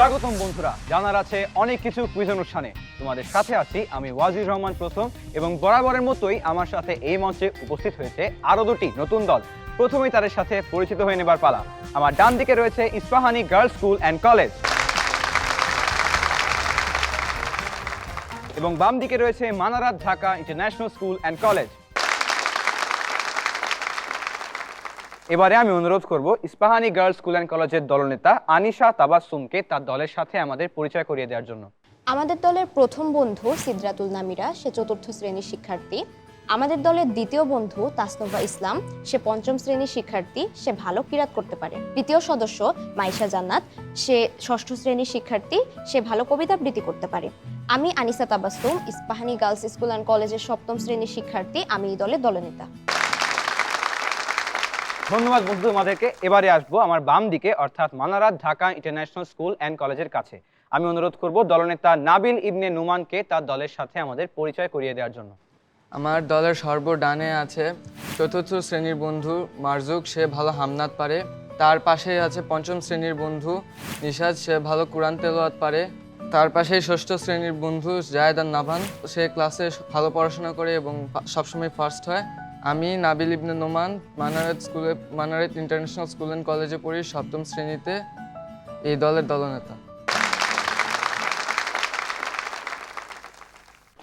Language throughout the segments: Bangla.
স্বাগতম বন্ধুরা, জানার আছে অনেক কিছু কুইজ অনুষ্ঠানে। তোমাদের সাথে আছি আমি ওয়াজির রহমান প্রথম, এবং বরাবরের মতোই আমার সাথে এই মঞ্চে উপস্থিত হয়েছে আরো দুটি নতুন দল। প্রথমেই তাদের সাথে পরিচিত হয়ে নেবার পালা। আমার ডান দিকে রয়েছে Ispahani girls school and college, এবং বাম দিকে রয়েছে Manarat Dhaka international school and college. এবারে আমি অনুরোধ করব ইস্পাহানি গার্লস স্কুল অ্যান্ড কলেজের দলনেতা আনিশা তাবাসসুমকে তার দলের সাথে আমাদের পরিচয় করিয়ে দেওয়ার জন্য। আমাদের দলের প্রথম বন্ধু সিদরাতুল নামিরা, সে ৪র্থ শ্রেণীর শিক্ষার্থী। আমাদের দলের দ্বিতীয় বন্ধু তাসনুভা ইসলাম, সে ৫ম শ্রেণীর শিক্ষার্থী, সে ভালো কিরাত করতে পারে। তৃতীয় সদস্য মাইশা জান্নাত, সে ৬ষ্ঠ শ্রেণীর শিক্ষার্থী, সে ভালো কবিতা আবৃত্তি করতে পারে। আমি Anisa Tabassum, Ispahani girls school and কলেজের ৭ম শ্রেণীর শিক্ষার্থী, আমি এই দলের দলনেতা। ধন্যবাদ বন্ধু তোমাদেরকে। এবারে আসবো আমার বাম দিকে, অর্থাৎ Manarat Dhaka international school and কলেজের কাছে। আমি অনুরোধ করব দলনেতা নাবিল ইবনে নুমানকে তার দলের সাথে আমাদের পরিচয় করিয়ে দেওয়ার জন্য। আমার দলের সর্বডানে আছে ৪র্থ শ্রেণীর বন্ধু মারজুক, সে ভালো হামনাত পারে। তার পাশেই আছে ৫ম শ্রেণীর বন্ধু নিশাদ, সে ভালো কোরআন তেলাওয়াত পারে। তার পাশেই ৬ষ্ঠ শ্রেণীর বন্ধু জায়েদ আর নাভান, সে ক্লাসে ভালো পড়াশোনা করে এবং সবসময় ফার্স্ট হয়। আমি Nabil Ibne Noman, Manarat international school and কলেজে পড়ি, ৭ম শ্রেণীতে, এই দলের দলনেতা।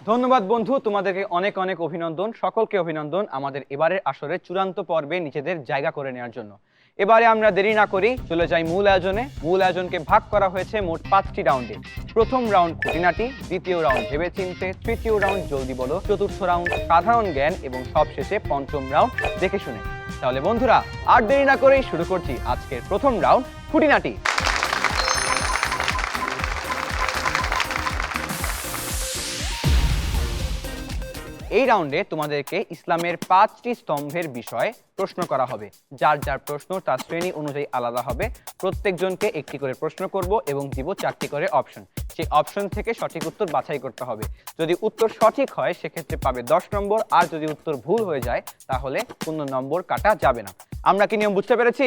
ধন্যবাদ বন্ধু, তোমাদেরকে অনেক অনেক অভিনন্দন। সকলকে অভিনন্দন আমাদের এবারের আসরের চূড়ান্ত পর্বে নিজেদের জায়গা করে নেওয়ার জন্য। এবারে আমরা দেরি না করি চলে যাই মূল আয়োজনে। মূল আয়োজনকে ভাগ করা হয়েছে মোট ৫টি রাউন্ডে। প্রথম রাউন্ড খুঁটিনাটি, দ্বিতীয় রাউন্ড ভেবেচিন্তে, তৃতীয় রাউন্ড জলদি বলো, চতুর্থ রাউন্ড সাধারণ জ্ঞান, এবং সবশেষে পঞ্চম রাউন্ড দেখে শুনে। তাহলে বন্ধুরা আর দেরি না করেই শুরু করছি আজকের প্রথম রাউন্ড খুঁটিনাটি। এই রাউন্ডে তোমাদেরকে ইসলামের 5টি স্তম্ভের বিষয়ে প্রশ্ন করা হবে। যার যার প্রশ্ন তার শ্রেণী অনুযায়ী আলাদা হবে। প্রত্যেকজনকে একটি করে প্রশ্ন করব এবং দিব 4টি করে অপশন। সেই অপশন থেকে সঠিক উত্তর বাছাই করতে হবে। যদি উত্তর সঠিক হয় সেক্ষেত্রে পাবে 10 নম্বর, আর যদি উত্তর ভুল হয়ে যায় তাহলে কোনো নম্বর কাটা যাবে না। আমরা কি নিয়ম বুঝতে পেরেছি?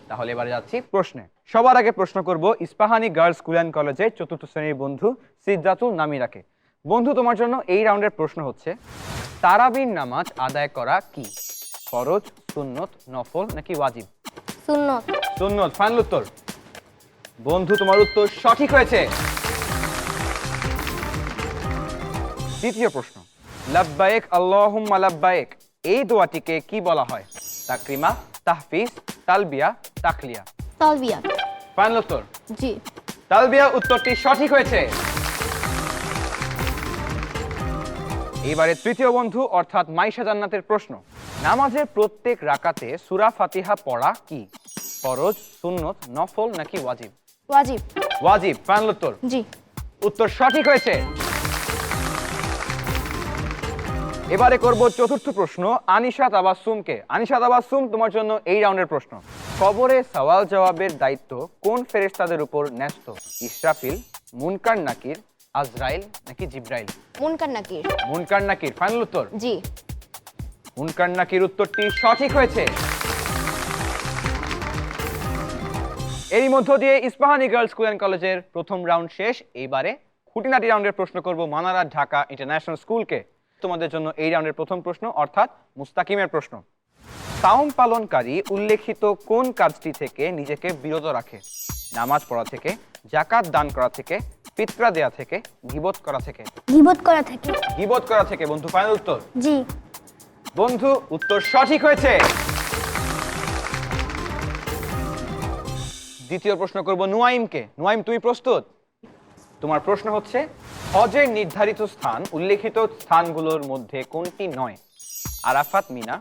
তাহলে এবারে যাচ্ছি প্রশ্নে। সবার আগে প্রশ্ন করব ইস্পাহানি গার্লস স্কুল অ্যান্ড কলেজের ৪র্থ শ্রেণীর বন্ধু সিদরাতুল নামিরাকে। বন্ধু, তোমার জন্য এই রাউন্ডের প্রশ্ন হচ্ছে, তারাবির নামাজ আদায় করা কি? ফরজ, সুন্নত, নফল নাকি ওয়াজিব? সুন্নত। সুন্নত ফাইনাল উত্তর। বন্ধু, তোমার উত্তর সঠিক হয়েছে। দ্বিতীয় প্রশ্ন, লাব্বায়েক আল্লাহুম্মা লাব্বায়েক, এই দোয়াটিকে কি বলা হয়? তাকরিমা, তাহফিজ, তালবিয়া, তাকলিয়া? তালবিয়া। ফাইনাল উত্তর। জি, তালবিয়া উত্তরটি সঠিক হয়েছে। এবারে তৃতীয় বন্ধু অর্থাৎ মাইশা জান্নাতের প্রশ্ন, নামাজের প্রত্যেক রাকাতে সূরা ফাতিহা পড়া কি? ফরজ, সুন্নত, নফল নাকি ওয়াজিব? ওয়াজিব। ওয়াজিব ফাইনাল উত্তর। জি, উত্তর সঠিক হয়েছে। এবারে করব চতুর্থ প্রশ্ন আনিশা তাবাসসুমকে। আনিশা তাবাসসুম, তোমার জন্য এই রাউন্ডের প্রশ্ন, কবরে সওয়াল জবাবের দায়িত্ব কোন ফেরেশতাদের উপর ন্যস্ত? ইসরাফিল, মুনকার নাকির, আজরাইল নাকি জিবরাইল? মুনকার নাকির। মুনকার নাকির ফাইনাল উত্তর। জি, মুনকার নাকির উত্তরটি সঠিক হয়েছে। এরই মধ্য দিয়ে ইস্পাহানি গার্লস স্কুল অ্যান্ড কলেজের প্রথম রাউন্ড শেষ। এইবারে খুঁটিনাটি রাউন্ডের প্রশ্ন করব মানারাত ঢাকা ইন্টারন্যাশনাল স্কুলকে। তোমাদের জন্য এই রাউন্ডের প্রথম প্রশ্ন অর্থাৎ মুস্তাকিমের প্রশ্ন, সাওম পালনকারী উল্লেখিত কোন কাজটি থেকে নিজেকে বিরত রাখে? নামাজ পড়া থেকে, যাকাত দান করা থেকে, ফিতরা দেয়া থেকে, গীবত করা থেকে? গীবত করা থেকে। গীবত করা থেকে বন্ধু ফাইনাল উত্তর। জি, বন্ধু, উত্তর সঠিক হয়েছে। দ্বিতীয় প্রশ্ন করব নুয়াইমকে। নুয়াইম, তুমি প্রস্তুত? তোমার প্রশ্ন হচ্ছে, হজের নির্ধারিত স্থান উল্লেখিত স্থানগুলোর মধ্যে কোনটি নয়? আরাফাত, মিনা,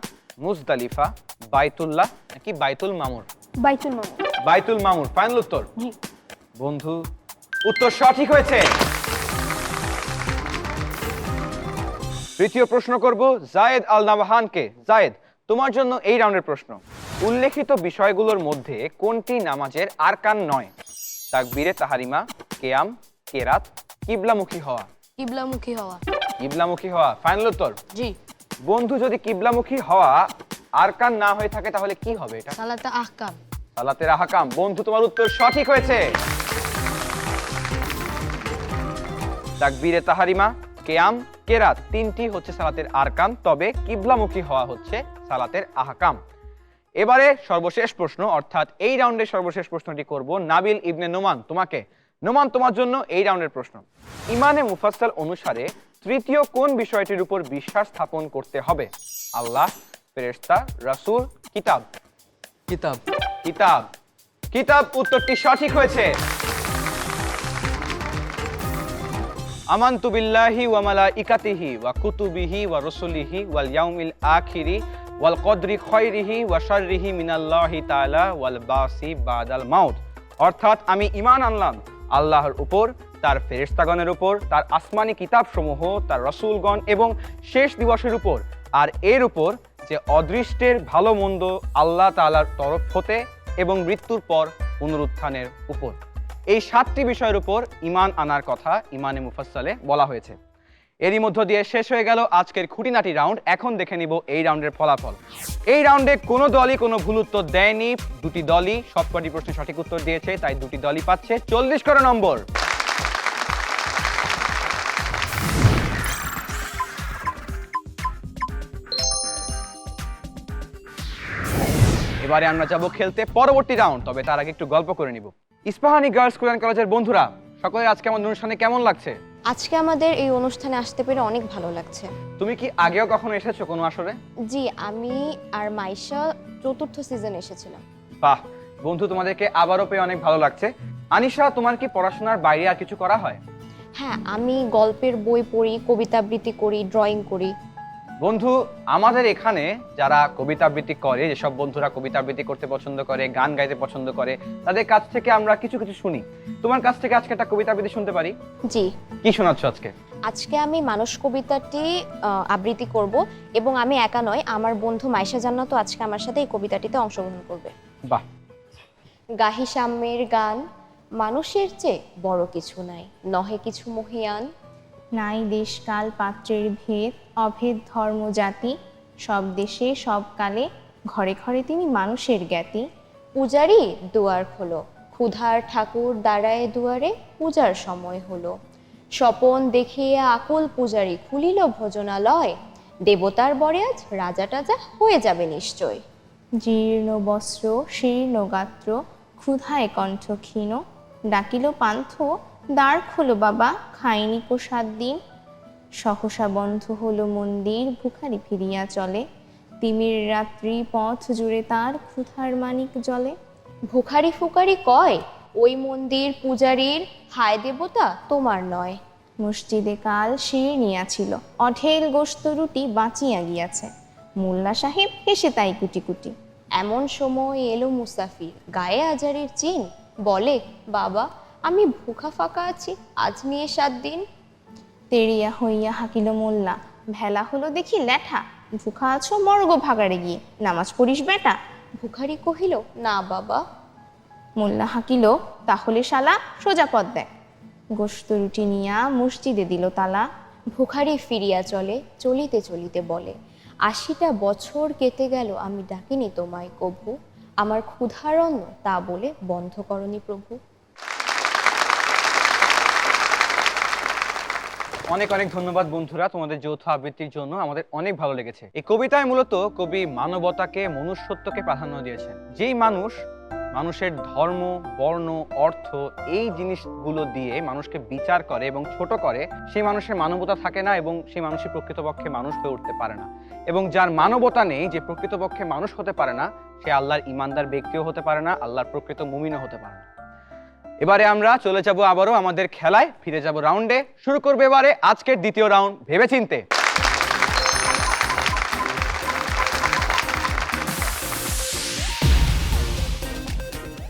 মুজদালিফা, বাইতুল্লাহ নাকি বাইতুল মামুর? বাইতুল মামুর। বাইতুল মামুর ফাইনাল উত্তর। জি, বন্ধু, উত্তর সঠিক হয়েছে। তৃতীয় প্রশ্ন করব জায়েদ আল নাবাহানকে। জায়েদ, তোমার জন্য এই রাউন্ডের প্রশ্ন, উল্লেখিত বিষয়গুলোর মধ্যে কোনটি নামাজের আরকান নয়? তাকবীরে তাহারিমা, কিয়াম, কেরাত, কিবলামুখী হওয়া? কিবলামুখী হওয়া। কিবলামুখী হওয়া ফাইনাল উত্তর। জি, বন্ধু, যদি কিবলামুখী হওয়া আরকান না হয়ে থাকে তাহলে কি হবে এটা? সালাতে আহকাম। সালাতের আহকাম। বন্ধু, তোমার উত্তর সঠিক হয়েছে। তাকবীরে তাহারিমা, কেয়াম, কেরাত তিনটি হচ্ছে সালাতের আরকান, তবে কিবলামুখী হওয়া হচ্ছে সালাতের আহকাম। এবারে সর্বশেষ প্রশ্ন, অর্থাৎ এই রাউন্ডের সর্বশেষ প্রশ্নটি করব নাবিল ইবনে নোমান তোমাকে। নোমান, তোমার জন্য এই রাউন্ডের প্রশ্ন। ইমানে মুফাসসাল অনুসারে তৃতীয় কোন বিষয়টির উপর বিশ্বাস স্থাপন করতে হবে? আল্লাহ, ফেরেশতা, রাসূল, কিতাব। কিতাব। কিতাব। কিতাব উত্তরটি সঠিক হয়েছে। আমানতু বিল্লাহি ওয়া মালাইকাতিহি ওয়া কুতুবিহি ওয়া রুসুলিহি ওয়াল ইয়াউমিল আখিরি ওয়াল কদরি খায়রিহি ওয়া শাররিহি মিনাল্লাহি তাআলা ওয়াল বাসি বাদাল মাউত। অর্থাৎ আমি ঈমান আনলাম আল্লাহর উপর, তার ফেরেশতাগণের উপর, তার আসমানি কিতাবসমূহ, তার রাসূলগণ এবং শেষ দিবসের উপর, আর এর উপর যে অদৃষ্টের ভালো মন্দ আল্লাহ তাআলার তরফ হতে এবং মৃত্যুর পর পুনরুত্থানের উপর। এই 7টি বিষয়ের উপর ঈমান আনার কথা ইমানে মুফাসসালে বলা হয়েছে। এরই মধ্য দিয়ে শেষ হয়ে গেল আজকের খুঁটিনাটি রাউন্ড। এখন দেখে নিব এই রাউন্ডের ফলাফল। এই রাউন্ডে কোনো দলই কোনো ভুল উত্তর দেয়নি, দুটি দলই সবকটি প্রশ্নের সঠিক উত্তর দিয়েছে, তাই দুটি দলই পাচ্ছে 40 করে নম্বর। এবারে আমরা যাব খেলতে পরবর্তী রাউন্ড, তবে তার আগে একটু গল্প করে নিব। ইস্পাহানি গার্লস স্কুল অ্যান্ড কলেজের বন্ধুরা, সকলের আজকে আমাদের অনুষ্ঠানে কেমন লাগছে? আজকে আমাদের এই অনুষ্ঠানে আসতে পেরে অনেক ভালো লাগছে। তুমি কি আগেও কখনো এসেছো কোনো আসরে? জি, আমি আর মাইশা 4র্থ সিজন এসেছিলাম। বাহ বন্ধু, তোমাদেরকে আবারও পেয়ে অনেক ভালো লাগছে। আনিশা, তোমার কি পড়াশোনার বাইরে আর কিছু করা হয়? হ্যাঁ, আমি গল্পের বই পড়ি, কবিতা আবৃত্তি করি, ড্রয়িং করি। বন্ধু, আমাদের এখানে যারা কবিতা আবৃত্তি করে, যেসব বন্ধুরা কবিতা আবৃত্তি করতে পছন্দ করে, গান গাইতে পছন্দ করে, তাদের কাছ থেকে আমরা কিছু কিছু শুনি। তোমার কাছ থেকে আজকে একটা কবিতা আবৃত্তি শুনতে পারি? জি। কি শোনাচ্ছ আজকে? আজকে আমি মানুষ কবিতাটি আবৃত্তি করব, এবং আমি একা নয়, আমার বন্ধু মাইশা জান্নাতও আজকে আমার সাথে এই কবিতাটিতে অংশগ্রহণ করবে। বাহ। গাহি সাম্যের গান, মানুষের চেয়ে বড় কিছু নাই, নহে কিছু মহিয়ান। নাই দেশকাল পাত্রের ভেদ, অভেদ ধর্ম জাতি, সব দেশে সব কালে, ঘরে ঘরে তিনি মানুষের জ্ঞাতি। পূজারি দুয়ার খোলো, ক্ষুধার ঠাকুর দাঁড়ায় দুয়ারে, পূজার সময় হলো। স্বপন দেখিয়ে আকুল পূজারি, খুলিল ভোজনালয়, দেবতার বরে আজ রাজা টাজা হয়ে যাবে নিশ্চয়। জীর্ণ বস্ত্র শীর্ণ গাত্র, ক্ষুধায় কণ্ঠ ক্ষীণ, ডাকিল পান্থ দ্বার খোলো বাবা, খাইনি কো 7 দিন। সহসা বন্ধ হলো মন্দির, ভুখারি ফিরিয়া চলে, তিমির রাত্রি পথ জুড়ে তার ক্ষুধার মানিক জলে। ভুখারি ফুকারি কয়, ওই মন্দির পূজারীর, হায় দেবতা তোমার নয়। মসজিদে কাল শির নিয়াছিল, অঢেল গোস্ত রুটি বাঁচিয়া গিয়াছে, মোল্লা সাহেব হেসে তাই কুটি কুটি। এমন সময় এলো মুসাফির, গায়ে আজারির চিন, বলে বাবা আমি ভুখা ফাঁকা আছি, আজ নিয়ে 7 দিন। তেরিয়া হইয়া হাকিল মোল্লা, ভেলা হলো দেখি ল্যাঠা, ভুখা আছো মর্গ ভাগাড়ে গিয়ে, নামাজ পড়িস বেটা। ভুখারি কহিল না বাবা। মোল্লা হাকিল তাহলে শালা সোজা পথ দেখ, গোস্ত রুটি নিয়া মসজিদে দিল তালা। ভুখারি ফিরিয়া চলে, চলিতে চলিতে বলে, 80টা বছর কেটে গেল আমি ডাকিনি তোমায় কভু, আমার ক্ষুধার অন্ন তা বলে বন্ধ করনি প্রভু। অনেক অনেক ধন্যবাদ বন্ধুরা তোমাদের যৌথ আবৃত্তির জন্য, আমাদের অনেক ভালো লেগেছে। এই কবিতায় মূলত কবি মানবতাকে, মনুষ্যত্বকে প্রাধান্য দিয়েছেন। যেই মানুষের ধর্ম, বর্ণ, অর্থ এই জিনিসগুলো দিয়ে মানুষকে বিচার করে এবং ছোট করে, সেই মানুষের মানবতা থাকে না এবং সেই মানুষই প্রকৃতপক্ষে মানুষ হয়ে উঠতে পারে না। এবং যার মানবতা নেই, যে প্রকৃতপক্ষে মানুষ হতে পারে না, সে আল্লাহর ইমানদার ব্যক্তিও হতে পারে না, আল্লাহর প্রকৃত মুমিনও হতে পারে না। এবারে আমরা চলে যাব আবারও আমাদের খেলায়, ফিরে যাব রাউন্ডে। শুরু করবে এবারে আজকের দ্বিতীয় রাউন্ড, ভেবেচিন্তে।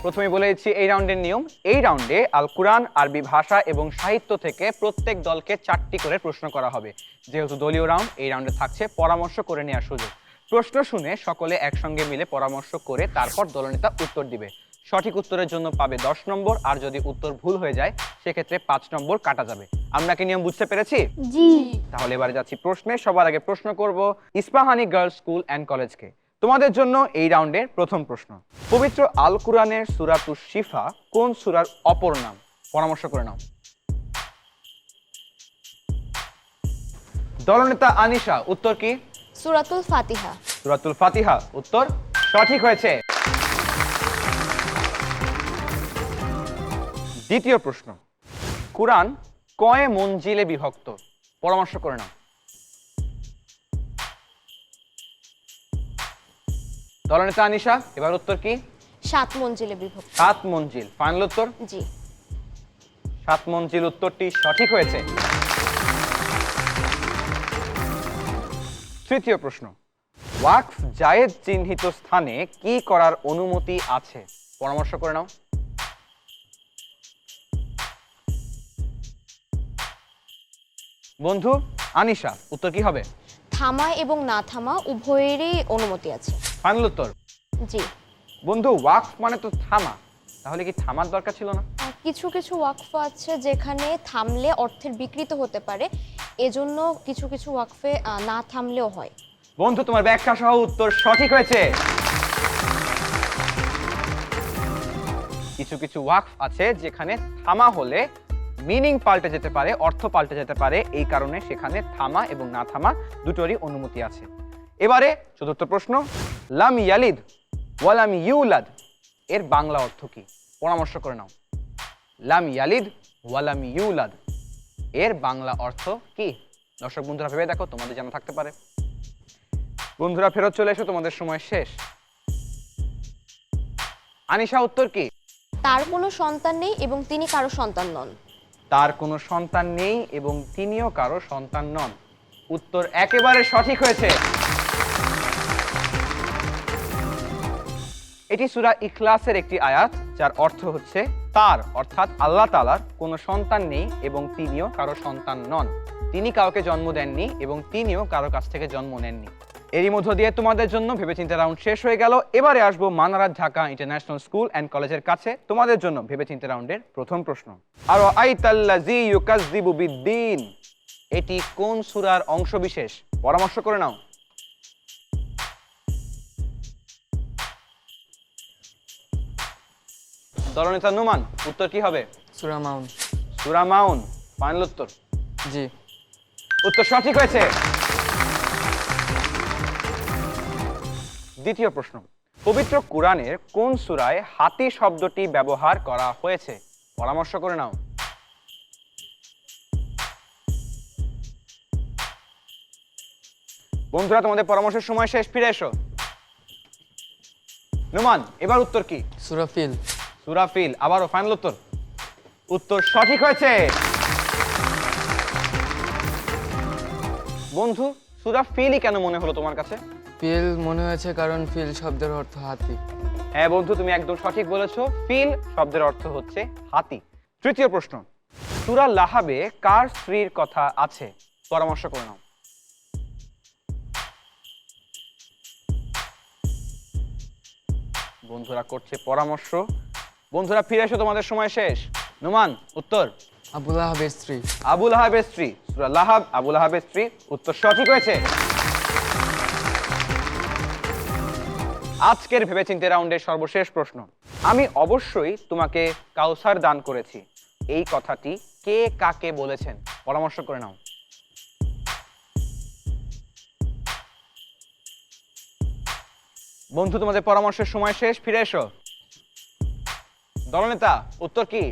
প্রথমে বলেছি এই রাউন্ডের নিয়ম। এই রাউন্ডে আল কুরআন, আরবি ভাষা এবং সাহিত্য থেকে প্রত্যেক দলকে 4টি করে প্রশ্ন করা হবে। যেহেতু দলীয় রাউন্ড, এই রাউন্ডে থাকছে পরামর্শ করে নেওয়ার সুযোগ। প্রশ্ন শুনে সকলে একসঙ্গে মিলে পরামর্শ করে তারপর দলনেতা উত্তর দিবে। সঠিক উত্তরের জন্য পাবে 10 নম্বর, আর যদি উত্তর ভুল হয়ে যায় সেক্ষেত্রে 5 নম্বর কাটা যাবে। আমরা কি নিয়ম বুঝতে পেরেছি? জি। তাহলে এবারে যাচ্ছি প্রশ্নে। সবার আগে প্রশ্ন করব ইস্পাহানি গার্লস স্কুল অ্যান্ড কলেজকে। তোমাদের জন্য এই রাউন্ডের প্রথম প্রশ্ন, পবিত্র আল কুরআনের সূরাতুশ শিফা কোন সূরার অপর নাম? পরামর্শ করে নাও। দলনেতা আনিশা, উত্তর কি? সূরাতুল ফাতিহা। সূরাতুল ফাতিহা উত্তর সঠিক হয়েছে। দ্বিতীয় প্রশ্ন, কুরআন কয় মঞ্জিলে বিভক্ত? পরামর্শ করে নাও। দলনেতা আনিশা, এবার উত্তর কি? 7 মঞ্জিলে বিভক্ত। 7 মঞ্জিল। ফাইনাল উত্তর? জি। 7 মঞ্জিল উত্তরটি সঠিক হয়েছে। তৃতীয় প্রশ্ন, ওয়াকফ জায়েজ চিহ্নিত স্থানে কি করার অনুমতি আছে? পরামর্শ করে নাও। বন্ধু আনিশা, উত্তর কি হবে? থামা এবং না থামা উভয়েরই অনুমতি আছে। ফাইনাল উত্তর? জি। বন্ধু ওয়াকফ মানে তো থামা, তাহলে কি থামার দরকার ছিল না? কিছু কিছু ওয়াকফ আছে যেখানে থামলে অর্থের বিকৃত হতে পারে, এজন্য কিছু কিছু ওয়াকফে না থামলেও হয়। বন্ধু তোমার ব্যাখ্যা সহ উত্তর সঠিক হয়েছে। কিছু কিছু ওয়াকফ আছে যেখানে থামা হলে মিনিং পাল্টে যেতে পারে, অর্থ পাল্টে যেতে পারে, এই কারণে সেখানে থামা এবং না থামা দুটোরই অনুমতি আছে। এবারে চতুর্থ প্রশ্ন, লাম ইয়ালিদ ওয়ালাম ইউলাদ এর বাংলা অর্থ কি? পরামর্শ করে নাও। লাম ইয়ালিদ ওয়ালাম ইউলাদ এর বাংলা অর্থ কি? দর্শক বন্ধুরা ভেবে দেখো, তোমাদের জানা থাকতে পারে। বন্ধুরা ফেরত চলে এসো, তোমাদের সময় শেষ। আনিশা, উত্তর কি? তার কোনো সন্তান নেই এবং তিনি কারো সন্তান নন। তার কোনো সন্তান নেই এবং তিনিও কারো সন্তান নন। উত্তর একেবারে সঠিক হয়েছে। এটি সূরা ইখলাসের একটি আয়াত, যার অর্থ হচ্ছে তার অর্থাৎ আল্লাহ তাআলার কোনো সন্তান নেই এবং তিনিও কারো সন্তান নন। তিনি কাউকে জন্ম দেননি এবং তিনিও কারো কাছ থেকে জন্ম নেননি। এরই মধ্য দিয়ে তোমাদের জন্য ভেবেচিন্তে রাউন্ড শেষ হয়ে গেল। এবারে আসবো Manarat Dhaka international school and কলেজের কাছে তোমাদের জন্য ভেবেচিন্তে রাউন্ডের প্রথম প্রশ্ন। আরো আইতাল্লাযী ইউকাযযিবু বিদ্দীন এটি কোন সূরার অংশবিশেষ? পরামর্শ করে নাও। দলনেতা নুমান, উত্তর কি হবে? সূরা মাউন। সূরা মাউন। ফাইনাল উত্তর? জি। উত্তর সঠিক হয়েছে। দ্বিতীয় প্রশ্ন, পবিত্র কুরআনের কোন সূরায় হাতি শব্দটি ব্যবহার করা হয়েছে? পরামর্শ করে নাও। বন্ধুরা তোমাদের পরামর্শের সময় শেষ, ফিরে এসো। নুমান, এবার উত্তর কি? সূরা ফিল। সূরা ফিল। আবারও ফাইনাল উত্তর? উত্তর সঠিক হয়েছে। বন্ধু সূরা ফিলই কেন মনে হলো তোমার কাছে? ফিল মনে হয়েছে কারণ ফিল শব্দের অর্থ হাতি। হ্যাঁ বন্ধু, তুমি একদম সঠিক বলেছো, ফিল শব্দের অর্থ হচ্ছে হাতি। তৃতীয় প্রশ্ন, সূরা লাহাবে কার স্ত্রীর কথা আছে? পরামর্শ করে নাও। বন্ধুরা করছে পরামর্শ। বন্ধুরা ফিরে এসো, তোমাদের সময় শেষ। নুমান, উত্তর? আবু লাহাবের স্ত্রী। আবু লাহাবের স্ত্রী। সূরা লাহাব আবু লাহাবের স্ত্রী। উত্তর সঠিক হয়েছে। আজকের ভেবেচিন্তে রাউন্ডের সর্বশেষ প্রশ্ন, আমি অবশ্যই তোমাকে কাউসার দান করেছি এই কথাটি কে কাকে বলেছেন? পরামর্শ করে নাও। বন্ধু তোমাদের পরামর্শের সময় শেষ, ফিরে এসো। দলনেতা, উত্তর কি?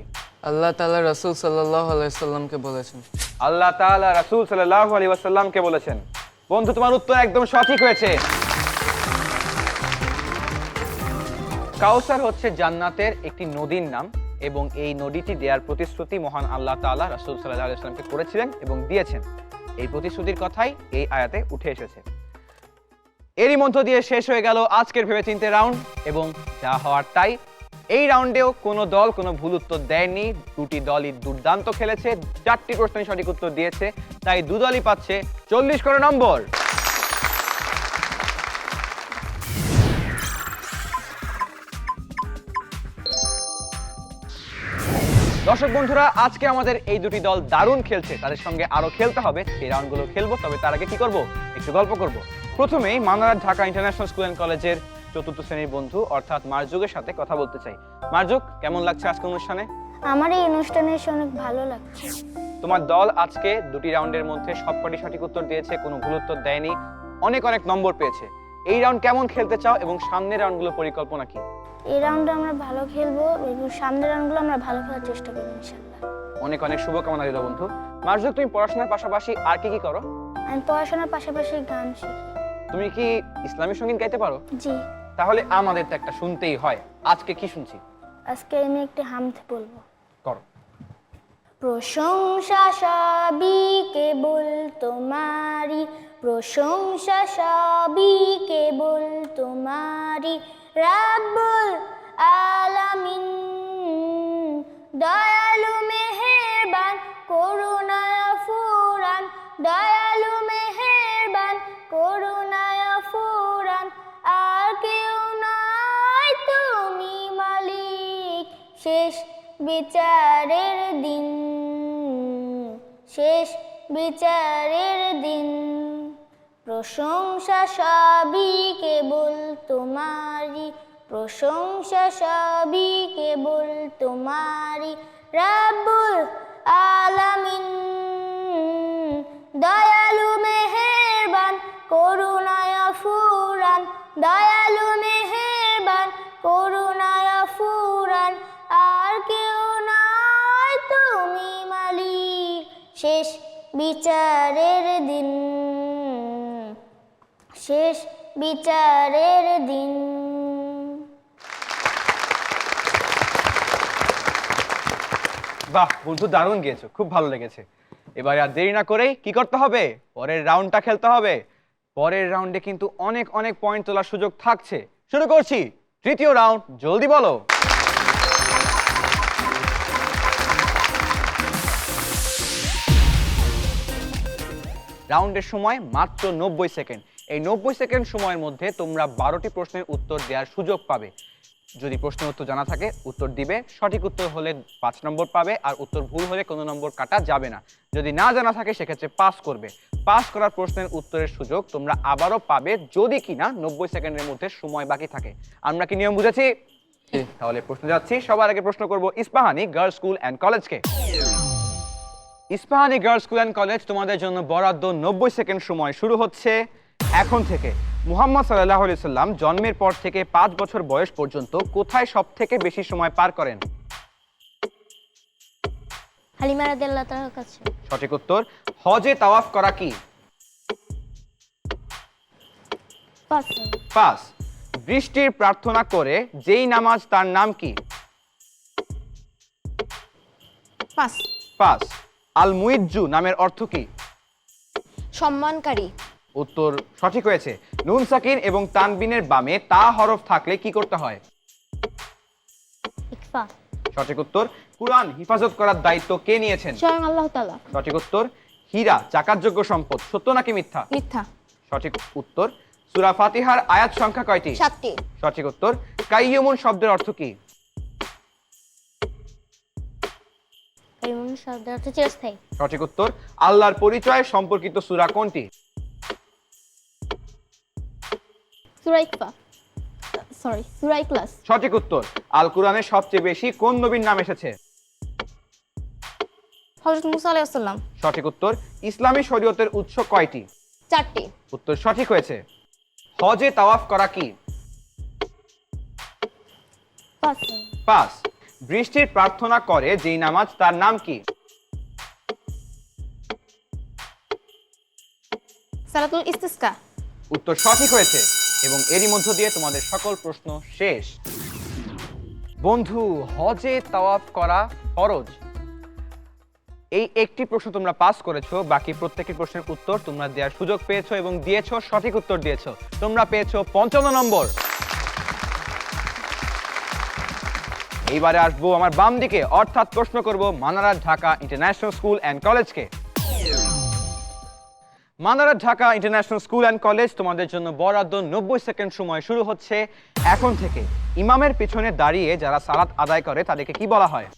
আল্লাহ তাআলা রাসূল সাল্লাল্লাহু আলাইহি সাল্লামকে বলেছেন। আল্লাহ তাআলা রাসূল সাল্লাল্লাহু আলাইহি ওয়াসাল্লামকে বলেছেন। বন্ধু তোমার উত্তর একদম সঠিক হয়েছে। কাউসার হচ্ছে জান্নাতের একটি নদীর নাম এবং এই নদীটি দেওয়ার প্রতিশ্রুতি মহান আল্লাহ তাআলা রাসূল সাল্লাল্লাহু আলাইহি ওয়াসাল্লামকে করেছিলেন এবং দিয়েছেন। এই প্রতিশ্রুতির কথাই এই আয়াতে উঠে এসেছে। এরই মধ্য দিয়ে শেষ হয়ে গেল আজকের ভেবেচিন্তে রাউন্ড এবং যা হওয়ার তাই। এই রাউন্ডেও কোনো দল কোনো ভুল উত্তর দেয়নি, দুটি দলই দুর্দান্ত খেলেছে, 4টি প্রশ্নের সঠিক উত্তর দিয়েছে, তাই দু দলই পাচ্ছে 40 করে নম্বর। দর্শক বন্ধুরা, আজকে আমাদের এই দুটি দল দারুণ খেলছে, তাদের সঙ্গে আরো খেলতে হবে, সেই রাউন্ডগুলো খেলবো। তবে তার আগে কি করব? একটু গল্প করব। প্রথমেই Manarat Dhaka international school and কলেজের 4র্থ শ্রেণীর বন্ধু অর্থাৎ মারজুকের সাথে কথা বলতে চাই। মারজুক, কেমন লাগছে আজকে অনুষ্ঠানে? আমার এই অনুষ্ঠানে এসে অনেক ভালো লাগছে। তোমার দল আজকে দুটি রাউন্ডের মধ্যে সবকটি সঠিক উত্তর দিয়েছে, কোনো ভুল উত্তর দেয়নি, অনেক অনেক নম্বর পেয়েছে। এই রাউন্ড কেমন খেলতে চাও এবং সামনের রাউন্ডগুলোর পরিকল্পনা কি? এই রাউন্ডে আমরা ভালো খেলবো এবং সামনের রাউন্ডগুলো আমরা ভালো খেলার চেষ্টা করবো ইনশাআল্লাহ। অনেক অনেক শুভকামনা দিল বন্ধু। মার্জুক, তুমি পড়াশোনার পাশাপাশি আর কি কি করো? আমি পড়াশোনার পাশাপাশি গান শিখি। তুমি কি ইসলামী সঙ্গীত গাইতে পারো? জি, তাহলে আমাদের তো একটা শুনতেই হয়। আজকে কি শুনছি? আজকে আমি একটি হামদ বলবো। করো। প্রশংসা সবই কেবল তোমারি, প্রশংসা সবই কেবল তোমারি, রাব্বুল আলামিন, দয়ালু মেহেরবান, করুণায় ফুরান, দয়ালু মেহেরবান, করুণায় ফুরান, আর কেউ নয় তুমি মালিক, শেষ বিচারের দিন, শেষ বিচারের দিন, প্রশংসা সবই কেবল তোমারি, প্রশংসা সবই কেবল তোমারি, রাব্বুল আলামিন, দয়ালু মেহেরবান, করুণায় ফুরান, দয়ালু মেহেরবান, করুণায় ফুরান, আর কেউ নয় তুমি মালিক, শেষ বিচারের দিন, শেষ বিচারের দিন। বাহ বন্ধু, দারুণ গিয়েছো, খুব ভালো লেগেছে। এবারে আর দেরি না করেই কি করতে হবে? পরের রাউন্ডটা খেলতে হবে। পরের রাউন্ডে কিন্তু অনেক অনেক পয়েন্ট তোলার সুযোগ থাকছে। শুরু করছি তৃতীয় রাউন্ড, জলদি বলো। রাউন্ডের সময় মাত্র 90 সেকেন্ড। এই 90 সেকেন্ড সময়ের মধ্যে তোমরা 12টি প্রশ্নের উত্তর দেওয়ার সুযোগ পাবে। যদি প্রশ্নের উত্তর জানা থাকে উত্তর দিবে, সঠিক উত্তর হলে 5 নম্বর পাবে, আর উত্তর ভুল হলে কোনো নম্বর কাটা যাবে না। যদি না জানা থাকে সেক্ষেত্রে পাস করবে। পাস করার প্রশ্নের উত্তরের সুযোগ তোমরা আবারও পাবে যদি কিনা 90 সেকেন্ডের মধ্যে সময় বাকি থাকে। আমরা কি নিয়ম বুঝেছি? তাহলে প্রশ্ন যাচ্ছি। সবার আগে প্রশ্ন করব ইস্পাহানি গার্লস স্কুল অ্যান্ড কলেজকে। Ispahani girls school and college, তোমাদের জন্য বরাদ্দ 90 সেকেন্ড সময় শুরু হচ্ছে এখন থেকে। মুহাম্মদ সাল্লাল্লাহু আলাইহি সাল্লাম জন্মের পর থেকে 5 বছর বয়স পর্যন্ত কোথায় সব থেকে বেশি সময় পার করেন? হালিমা রাদিয়াল্লাহু তাআলার কাছে। সঠিক উত্তর। হজে তাওয়াফ করা কি? পাস। পাস। বৃষ্টির প্রার্থনা করে যেই নামাজ তার নাম কি? পাস। পাস। আল মুইজ্জু নামের অর্থ কি? সম্মানকারী। উত্তর সঠিক হয়েছে। নুন সাকিন এবং তানবিনের বামে তা হরফ থাকলে কি করতে হয়? ইকফা। সঠিক উত্তর। কুরআন হিফাজত করার দায়িত্ব কে নিয়েছেন? স্বয়ং আল্লাহ তাআলা। সঠিক উত্তর। হীরা জাকাতযোগ্য সম্পদ, সত্য নাকি মিথ্যা? মিথ্যা। সঠিক উত্তর। সূরা ফাতিহার আয়াত সংখ্যা কয়টি? 7টি। সঠিক উত্তর। কাইয়ুমুন শব্দের অর্থ কি? কাইয়ুম শব্দের অর্থ চিরস্থায়ী। সঠিক উত্তর। আল্লাহর পরিচয় সম্পর্কিত সূরা কোনটি? সূরা ইকফা, সূরা ইখলাস। সঠিক উত্তর। আল কুরআনে সবচেয়ে বেশি কোন নবীর নাম এসেছে? হযরত মুসা আলাইহিস সালাম। সঠিক উত্তর। ইসলামী শরীয়তের উৎস কয়টি? 4টি। উত্তর সঠিক হয়েছে। হজে তাওয়াফ করা কি? পাস। পাস। বৃষ্টির প্রার্থনা করে যেই নামাজ তার নাম কি? সালাতুল ইস্তিসকা। উত্তর সঠিক হয়েছে এবং এরই মধ্য দিয়ে তোমাদের সকল প্রশ্ন শেষ। বন্ধু, হজে তাওয়াফ করা ফরজ। এই একটি প্রশ্ন তোমরা পাস করেছো, বাকি প্রত্যেকটি প্রশ্নের উত্তর তোমরা দেওয়ার সুযোগ পেয়েছো এবং দিয়েছো, সঠিক উত্তর দিয়েছো। তোমরা পেয়েছো 55 নম্বর। এইবারে আসবো আমার বাম দিকে, অর্থাৎ প্রশ্ন করব Manarat Dhaka international school and কলেজকে। Manarat Dhaka international school and college, তোমাদের জন্য বরাদ্দ 90 সেকেন্ড সময় শুরু হচ্ছে এখন থেকে। ইমামের পিছনে দাঁড়িয়ে যারা সালাত আদায় করে তাদেরকে কি বলা হয়?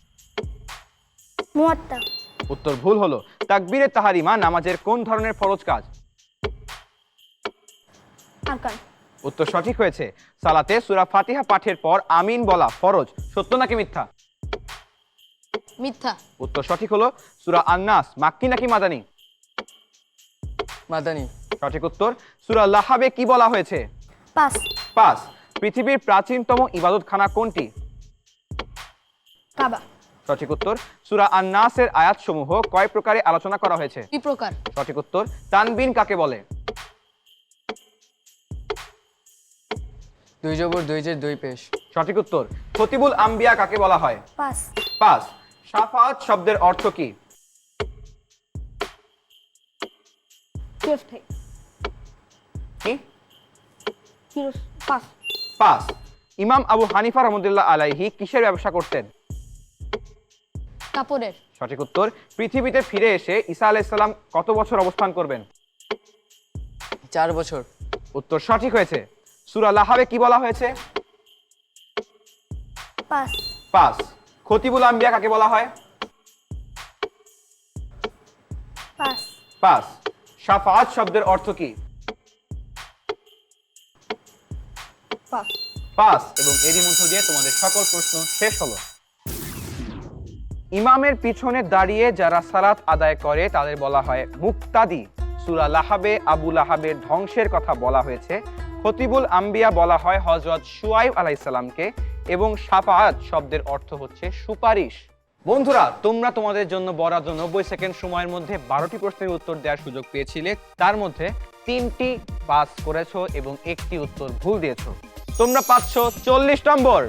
মুয়াত্তা। উত্তর ভুল হলো। তাকবীরে তাহারিমা নামাজের কোন ধরনের ফরজ কাজ? আরকান। উত্তর সঠিক হয়েছে। সালাতে সূরা ফাতিহা পাঠের পর আমিন বলা ফরজ, সত্য নাকি মিথ্যা? মিথ্যা। উত্তর সঠিক হলো। সূরা আন-নাস মাক্কি নাকি মাদানী? মাদানী। সঠিক উত্তর। সূরা লাহাবে কি বলা হয়েছে? পাস। পাস। পৃথিবীর প্রাচীনতম ইবাদতখানা কোনটি? কাবা। সঠিক উত্তর। সূরা আন-নাসের আয়াতসমূহ কয় প্রকারে আলোচনা করা হয়েছে? 2 প্রকার। সঠিক উত্তর। তানবিন কাকে বলে? 2 জবর 2 জের 2 পেশ। সঠিক উত্তর। খতিবুল আম্বিয়া কাকে বলা হয়? পাস। পাস। শাফাআত শব্দের অর্থ কি? চিরস্থায়ী। কি? পাস। পাস। ইমাম আবু হানিফা রাহমাতুল্লাহ আলাইহি কিসের ব্যবসা করতেন? কাপড়ের। সঠিক উত্তর। পৃথিবীতে ফিরে এসে ঈসা আলাইহিস সালাম কত বছর অবস্থান করবেন? 4 বছর। উত্তর সঠিক হয়েছে। সূরা লাহাবে কি বলা হয়েছে? পাস। পাস। খতিবুল আম্বিয়া কাকে বলা হয়? পাস। পাস। শাফাআত শব্দের অর্থ কি? পাস। পাস। এবং এরই মধ্য দিয়ে তোমাদের সকল প্রশ্ন শেষ হলো। ইমামের পিছনে দাঁড়িয়ে যারা সালাত আদায় করে তাদের বলা হয় মুক্তাদি। সূরা লাহাবে আবু লাহাবের ধ্বংসের কথা বলা হয়েছে। খতিবুল আম্বিয়া বলা হয় হযরত শুআয়ব আলাইহিস সালামকে এবং শাফাআত শব্দের অর্থ হচ্ছে সুপারিশ। বন্ধুরা, তোমরা তোমাদের জন্য বরাদ্দ 90 সেকেন্ড সময়ের মধ্যে 12টি প্রশ্নের উত্তর দেওয়ার সুযোগ পেয়েছিলে। তার মধ্যে 3টি পাস করেছো এবং 1টি উত্তর ভুল দিয়েছো। তোমরা পাচ্ছ 40 নম্বর।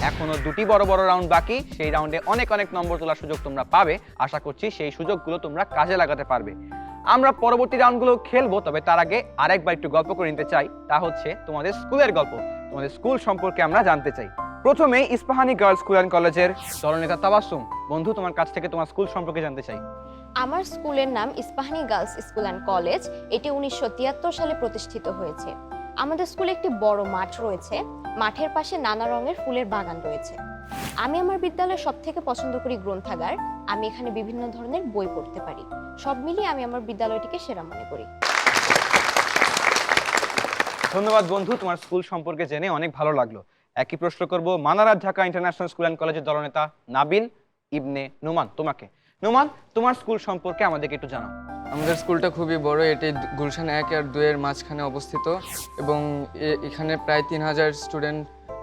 এখনো 2টি বড় বড় রাউন্ড বাকি। সেই রাউন্ডে অনেক অনেক নম্বর তোলার সুযোগ তোমরা পাবে। আশা করছি সেই সুযোগগুলো তোমরা কাজে লাগাতে পারবে। আমরা পরবর্তী রাউন্ডগুলো খেলবো, তবে তার আগে আরেকবার একটু গল্প করে নিতে চাই। তা হচ্ছে তোমাদের স্কুলের গল্প। তোমাদের স্কুল সম্পর্কে আমরা জানতে চাই। প্রথমে ইস্পাহানি গার্লস স্কুল অ্যান্ড কলেজের দলনেতা তাবাসসুম, বন্ধু তোমার কাছ থেকে তোমার স্কুল সম্পর্কে জানতে চাই। আমার স্কুলের নাম Ispahani girls school and college. এটি 1973 সালে প্রতিষ্ঠিত হয়েছে। আমাদের স্কুলে একটি বড় মাঠ রয়েছে। মাঠের পাশে নানা রঙের ফুলের বাগান রয়েছে। আমি আমার বিদ্যালয়ে সবথেকে পছন্দ করি গ্রন্থাগার। আমি এখানে বিভিন্ন ধরনের বই পড়তে পারি। সব মিলিয়ে আমি আমার বিদ্যালয়টিকে সেরা মনে করি। ধন্যবাদ বন্ধু, তোমার স্কুল সম্পর্কে জেনে অনেক ভালো লাগলো। একই প্রশ্ন করব Manarat Dhaka international school and কলেজের দলনেতা নাবিল ইবনে নোমান তোমাকে। নোমান, তোমার স্কুল সম্পর্কে আমাদেরকে একটু জানাও। আমাদের স্কুলটা খুবই বড়। এটি গুলশান 1 আর 2 এর মাঝখানে অবস্থিত এবং এখানে প্রায় 3000 স্টুডেন্ট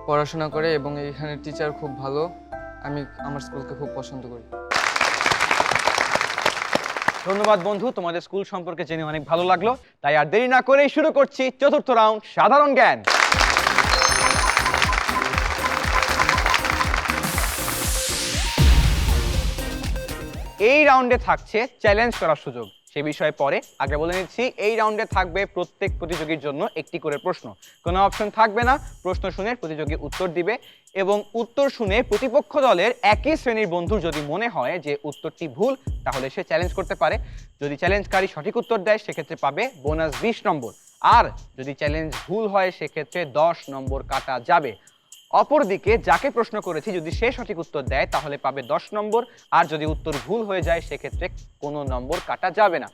পড়াশোনা করে এবং এখানে টিচার খুব ভালো। আমি আমার স্কুলকে খুব পছন্দ করি। ধন্যবাদ বন্ধু, তোমাদের স্কুল সম্পর্কে জেনে অনেক ভালো লাগলো। তাই আর দেরি না করেই শুরু করছি 4র্থ রাউন্ড সাধারণ জ্ঞান। এই রাউন্ডে থাকছে চ্যালেঞ্জ করার সুযোগ। সে বিষয়ে পরে, আগে বলে নিচ্ছি এই রাউন্ডে থাকবে প্রত্যেক প্রতিযোগীর জন্য একটি করে প্রশ্ন। কোনো অপশন থাকবে না। প্রশ্ন শুনে প্রতিযোগী উত্তর দিবে এবং উত্তর শুনে প্রতিপক্ষ দলের একই শ্রেণীর বন্ধুর যদি মনে হয় যে উত্তরটি ভুল, তাহলে সে চ্যালেঞ্জ করতে পারে। যদি চ্যালেঞ্জকারী সঠিক উত্তর দেয় সেক্ষেত্রে পাবে বোনাস 20 নম্বর, আর যদি চ্যালেঞ্জ ভুল হয় সেক্ষেত্রে 10 নম্বর কাটা যাবে। অপরদিকে যাকে প্রশ্ন করেছি যদি সে সঠিক উত্তর দেয় তাহলে পাবে 10 নম্বর, আর যদি উত্তর ভুল হয়ে যায় সেক্ষেত্রে কোনো নম্বর কাটা যাবে না।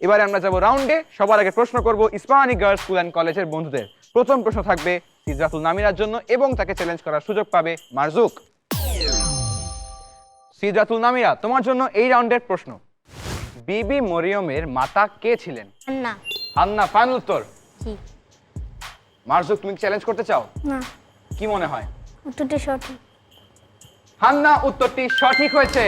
এবারে আমরা যাব রাউন্ডে। সবার আগে প্রশ্ন করব ইস্পাহানি গার্লস স্কুল অ্যান্ড কলেজের বন্ধুদের। প্রথম প্রশ্ন থাকবে সিদরাতুল নামিরার জন্য এবং তাকে চ্যালেঞ্জ করার সুযোগ পাবে মারজুক। সিদরাতুল নামিরা, তোমার জন্য এই রাউন্ডের প্রশ্ন। বিবি মরিয়মের মাতা কে ছিলেন? না। হান্না, ফাইনাল উত্তর। জি। মারজুক, তুমি চ্যালেঞ্জ করতে চাও? না। কি মনে হয়? উত্তরটি সঠিক। হান্না, উত্তরটি সঠিক হয়েছে।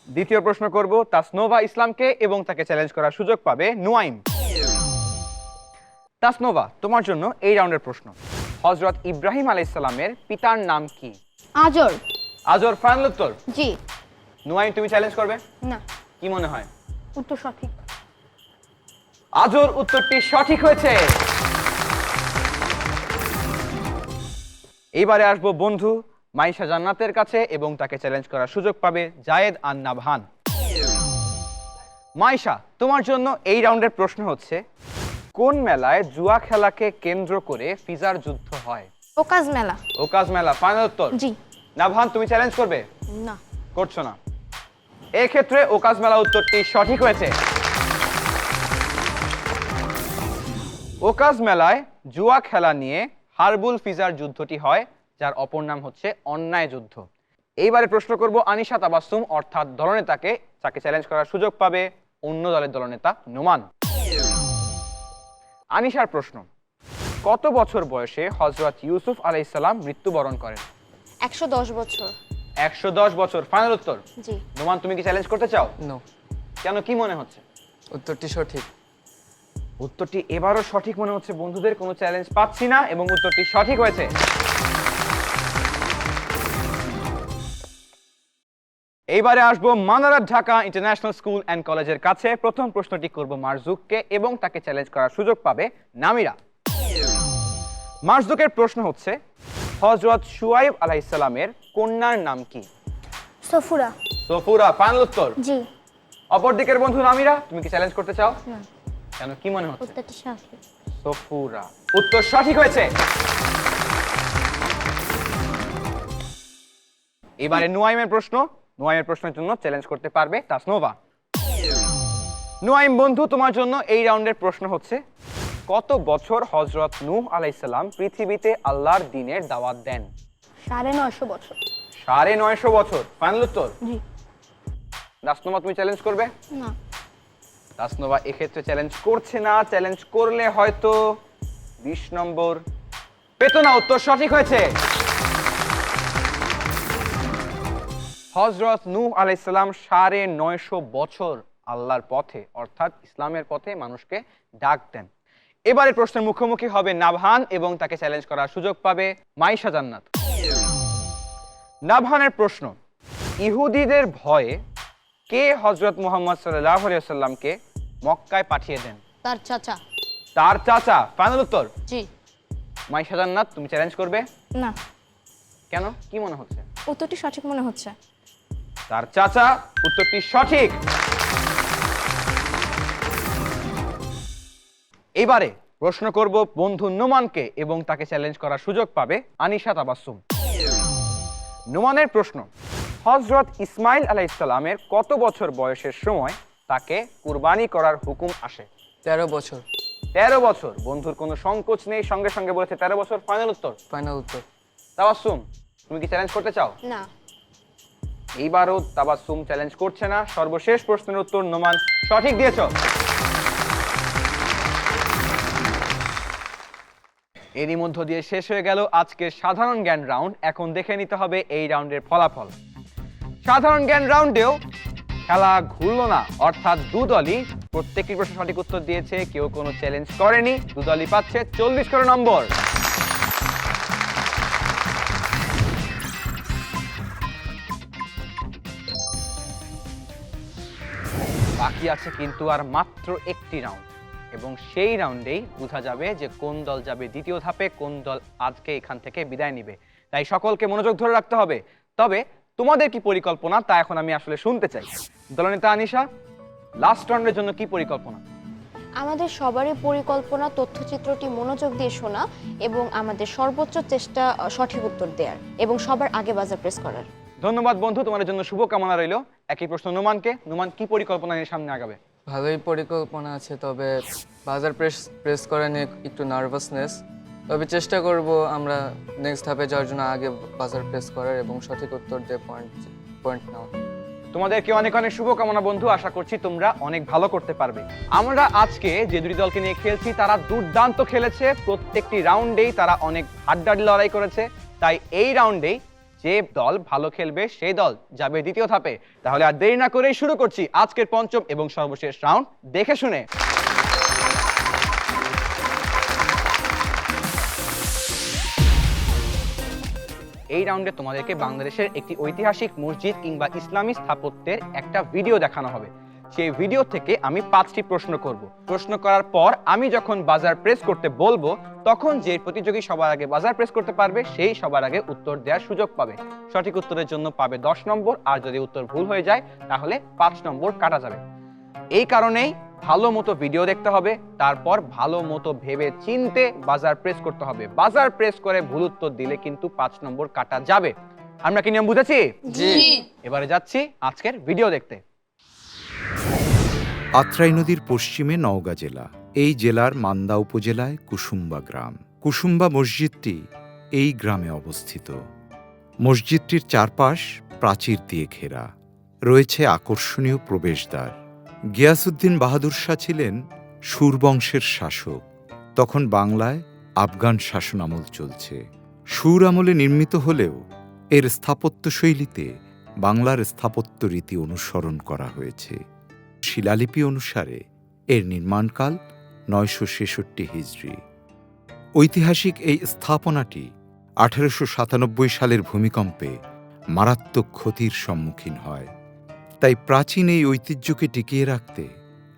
দ্বিতীয় প্রশ্ন করব তাসনোভা ইসলামকে এবং তাকে চ্যালেঞ্জ করার সুযোগ পাবে নুয়াইম। তাসনোভা, তোমার জন্য এই রাউন্ডের প্রশ্ন। হযরত ইব্রাহিম আলাইহিস সালামের পিতার নাম কি? আজর। আজর, ফাইনাল উত্তর। জি। নুয়াইম, তুমি চ্যালেঞ্জ করবে? না। কি মনে হয়? উত্তর সঠিক। আজর, উত্তরটি সঠিক হয়েছে। এইবারে আসবো বন্ধু মাইশা জান্নাতের কাছে এবং তাকে চ্যালেঞ্জ করার সুযোগ পাবে জায়েদ আন নাবহান। মাইশা, তোমার জন্য এই রাউন্ডের প্রশ্ন হচ্ছে কোন মেলায় জুয়া খেলাকে কেন্দ্র করে ফিজার যুদ্ধ হয়? ওকাজ মেলা। ওকাজ মেলা, ফাইনাল উত্তর। জি। নাবহান, তুমি চ্যালেঞ্জ করবে? না। করছো না। এক্ষেত্রে ওকাজ মেলা উত্তরটি সঠিক হয়েছে। ওকাজ মেলায় জুয়া খেলা নিয়ে হারবুল ফিজার যুদ্ধটি হয়, যার অপর নাম হচ্ছে অন্যায় যুদ্ধ। এইবারে প্রশ্ন করব আনিশা তাবাসসুম অর্থাৎ দলনেতাকে, যাকে চ্যালেঞ্জ করার সুযোগ পাবে অন্য দলের দলনেতা নোমান। আনিশার প্রশ্ন, কত বছর বয়সে হযরত ইউসুফ আলাইহিস সালাম মৃত্যুবরণ করেন? 110 বছর। 110 বছর ফাইনাল উত্তর। জি। নোমান, তুমি কি চ্যালেঞ্জ করতে চাও? নো, কেন, কি মনে হচ্ছে? উত্তরটি সঠিক। উত্তরটি এবারও সঠিক মনে হচ্ছে বন্ধুদের, কোনো চ্যালেঞ্জ পাচ্ছি না এবং উত্তরটি সঠিক হয়েছে। এইবারে আসবো Manarat Dhaka international school and কলেজের কাছে। প্রথম প্রশ্নটি করব মারজুককে এবং তাকে চ্যালেঞ্জ করার সুযোগ পাবে নামিরা। মারজুকের প্রশ্ন হচ্ছে, হযরত শুআইব আলাইহিস সালামের কন্যার নাম কি? সফুরা। সফুরা ফাইনাল উত্তর। জি। অপর দিকের বন্ধু নামিরা, তুমি কি চ্যালেঞ্জ করতে চাও? না, কেন, কি মনে হচ্ছে? উত্তরটা সঠিক। সফুরা উত্তর সঠিক হয়েছে। এবারে নুয়াইমের প্রশ্ন। নুয়াইমের প্রশ্নের জন্য চ্যালেঞ্জ করতে পারবে তাসনোভা। নুয়াইম বন্ধু, তোমার জন্য এই রাউন্ডের প্রশ্ন হচ্ছে, কত বছর হযরত নূহ আলাইহিস সালাম পৃথিবীতে আল্লাহর দ্বীনের দাওয়াত দেন? 950 বছর। 950 বছর ফাইনাল উত্তর। জি। তাসনোভা, তুমি চ্যালেঞ্জ করবে? না। তাসনোভা এক্ষেত্রে চ্যালেঞ্জ করছে না, চ্যালেঞ্জ করলে হয়তো 20 নম্বর পেত না। উত্তর সঠিক হয়েছে। হযরত নূহ আলাইহিস সালাম 950 বছর আল্লাহর পথে অর্থাৎ ইসলামের পথে মানুষকে ডাক দেন। এবারে প্রশ্নের মুখোমুখি হবে নাবহান এবং তাকে চ্যালেঞ্জ করার সুযোগ পাবে মাইশা জান্নাত। নাবহানের প্রশ্ন, ইহুদিদের ভয়ে কে হযরত মুহাম্মদ সাল্লাল্লাহু আলাইহি ওয়াসাল্লামকে মক্কায় পাঠিয়ে দেন? তার চাচা। তার চাচা ফাইনাল উত্তর। জি। মাইশা জান্নাত, তুমি চ্যালেঞ্জ করবে? না, কেন, কি মনে হচ্ছে? উত্তরটি সঠিক মনে হচ্ছে। তার চাচা উত্তরটি সঠিক। এবারে প্রশ্ন করব বন্ধু নোমানকে এবং তাকে চ্যালেঞ্জ করার সুযোগ পাবে আনিশা তাবাসসুম। নোমানের প্রশ্ন, হযরত ইসমাইল আলাইহিস সালামের কত বছর বয়সের সময় তাকে কুরবানি করার হুকুম আসে? 13 বছর। 13 বছর। বন্ধুর কোনো সংকোচ নেই, সঙ্গে সঙ্গে বলেছে 13 বছর ফাইনাল উত্তর। ফাইনাল উত্তর। তাবাসসুম, তুমি কি চ্যালেঞ্জ করতে চাও? না। এইবারও তাবাসসুম চ্যালেঞ্জ করছে না। সর্বশেষ প্রশ্নের উত্তর নোমান সঠিক দিয়েছ। এরই মধ্য দিয়ে শেষ হয়ে গেল আজকের সাধারণ জ্ঞান রাউন্ড। এখন দেখে নিতে হবে এই রাউন্ডের ফলাফল। সাধারণ জ্ঞান রাউন্ডেও খেলা ঘুরলো না, অর্থাৎ দুদলই প্রত্যেকটি প্রশ্ন সঠিক উত্তর দিয়েছে, কেউ কোনো চ্যালেঞ্জ করেনি। দুদলই পাচ্ছে 40 করে নম্বর। বাকি আছে কিন্তু আর মাত্র একটি রাউন্ড এবং সেই রাউন্ডেই বোঝা যাবে যে কোন দল যাবে দ্বিতীয় ধাপে, কোন দল আজকে এখান থেকে বিদায় নিবে। তাই সকলকে মনোযোগ ধরে রাখতে হবে। তবে তোমাদের কি পরিকল্পনা তা এখন আমি আসলে শুনতে চাই। দলনেতা আনিশা, লাস্ট রাউন্ডের জন্য কি পরিকল্পনা? আমাদের সবারই পরিকল্পনা তথ্যচিত্রটি মনোযোগ দিয়ে শোনা এবং আমাদের সর্বোচ্চ চেষ্টা সঠিক উত্তর দেওয়ার এবং সবার আগে বাজার প্রেস করার। ধন্যবাদ বন্ধু, তোমাদের জন্য শুভকামনা রইল। একই প্রশ্ন নোমানকে। নোমান, কি পরিকল্পনা নিয়ে সামনে আগাবে? ভালোই পরিকল্পনা আছে, তবে বাজার প্রেস করা নিয়ে একটু নার্ভাসনেস। তবে চেষ্টা করব আমরা নেক্সট ধাপে যাওয়ার জন্য আগে বাজার প্রেস করার এবং সঠিক উত্তর দিয়ে পয়েন্ট নেওয়া। তোমাদেরকে অনেক অনেক শুভকামনা বন্ধু, আশা করছি তোমরা অনেক ভালো করতে পারবে। আমরা আজকে যে দুটি দলকে নিয়ে খেলছি তারা দুর্দান্ত খেলেছে, প্রত্যেকটি রাউন্ডেই তারা অনেক হাড্ডাহাড্ডি লড়াই করেছে। তাই এই রাউন্ডেই যে দল ভালো খেলবে সেই দল যাবে দ্বিতীয় ধাপে। তাহলে আর দেরি না করেই শুরু করছি আজকের পঞ্চম এবং সর্বশেষ রাউন্ড, দেখে শুনে। এই রাউন্ডে তোমাদেরকে বাংলাদেশের একটি ঐতিহাসিক মসজিদ কিংবা ইসলামী স্থাপত্যের একটা ভিডিও দেখানো হবে। সেই ভিডিও থেকে আমি 5টি প্রশ্ন করব। প্রশ্ন করার পর আমি যখন বাজার প্রেস করতে বলবো তখন যে প্রতিযোগী সবার আগে বাজার প্রেস করতে পারবে সেই সবার আগে উত্তর দেওয়ার সুযোগ পাবে। সঠিক উত্তরের জন্য পাবে 10 নম্বর, আর যদি উত্তর ভুল হয়ে যায় তাহলে 5 নম্বর কাটা যাবে। এই কারণেই ভালো মতো ভিডিও দেখতে হবে, তারপর ভালো মতো ভেবে চিনতে বাজার প্রেস করতে হবে। বাজার প্রেস করে ভুল উত্তর দিলে কিন্তু 5 নম্বর কাটা যাবে। আমরা কি নিয়ম বুঝেছি? জি। এবারে যাচ্ছি আজকের ভিডিও দেখতে। আত্রাই নদীর পশ্চিমে নওগাঁ জেলা। এই জেলার মান্দা উপজেলায় কুসুম্বা গ্রাম। কুসুম্বা মসজিদটি এই গ্রামে অবস্থিত। মসজিদটির চারপাশ প্রাচীর দিয়ে ঘেরা। রয়েছে আকর্ষণীয় প্রবেশদ্বার। গিয়াসউদ্দিন বাহাদুর শাহ ছিলেন সুর বংশের শাসক। তখন বাংলায় আফগান শাসনামল চলছে। সুর আমলে নির্মিত হলেও এর স্থাপত্যশৈলীতে বাংলার স্থাপত্য রীতি অনুসরণ করা হয়েছে। শিলালিপি অনুসারে এর নির্মাণকাল ৯৬৬ হিজরি। ঐতিহাসিক এই স্থাপনাটি ১৮৯৭ সালের ভূমিকম্পে মারাত্মক ক্ষতির সম্মুখীন হয়। তাই প্রাচীন এই ঐতিহ্যকে টিকিয়ে রাখতে